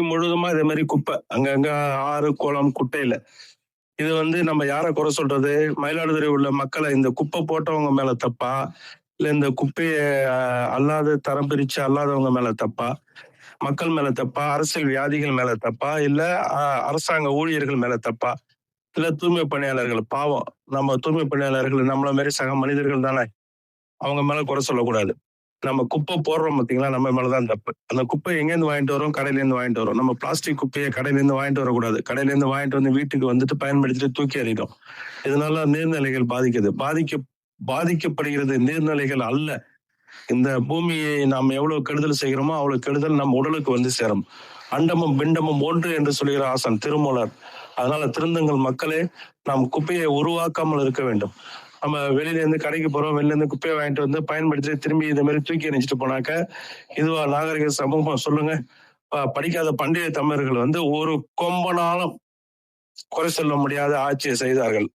முழுதுமா இதே மாதிரி குப்பை அங்கங்க ஆறு குளம் குட்டையில இது நம்ம யாரை குறை சொல்றது? மயிலாடுதுறை உள்ள மக்களை இந்த குப்பை போட்டவங்க மேல தப்பா, இல்ல இந்த குப்பையை அல்லாத தரம் பிரிச்சு அல்லாதவங்க மேல தப்பா, மக்கள் மேல தப்பா, அரசியல் வியாதிகள் மேல தப்பா, இல்ல அரசாங்க ஊழியர்கள் மேல தப்பா, இல்ல தூய்மை பணியாளர்கள் பாவம், நம்ம தூய்மை பணியாளர்கள் நம்மள மாதிரி சக மனிதர்கள் தானே, அவங்க மேல குறை சொல்லக்கூடாது. நம்ம குப்பை போடுறோம் பார்த்தீங்களா, நம்ம மேலதான் தப்பு. அந்த குப்பை எங்கேருந்து வாங்கிட்டு வரோம்? கடையிலேருந்து வாங்கிட்டு வரோம். நம்ம பிளாஸ்டிக் குப்பையை கடையிலேருந்து வாங்கிட்டு வரக்கூடாது. கடையிலேருந்து வாங்கிட்டு வந்து வீட்டுக்கு வந்துட்டு பயன்படுத்திட்டு தூக்கி எறிகிறோம். இதனால நீர்நிலைகள் பாதிக்குது. பாதிக்கப்படுகிறது நீர்நிலைகள் அல்ல. இந்த பூமியை நாம் எவ்வளவு கெடுதல் செய்கிறோமோ அவ்வளவு கெடுதல் நம்ம உடலுக்கு வந்து சேரும். அண்டமும் பிண்டமும் ஒன்று என்று சொல்கிற ஆசான் திருமூலர். அதனால திருந்துங்கள் மக்களே, நாம் குப்பையை உருவாக்காமல் இருக்க வேண்டும். நம்ம வெளியில இருந்து கடைக்கு போறோம், வெளியில இருந்து குப்பையை வாங்கிட்டு வந்து பயன்படுத்தி திரும்பி இந்த மாதிரி தூக்கி எறிஞ்சிட்டு போனாக்க இதுவா நாகரிக சமூகம்? சொல்லுங்க. படிக்காத பண்டைய தமிழர்கள் ஒரு கொம்பனாலும் குறை சொல்ல முடியாத ஆட்சியை செய்தார்கள்.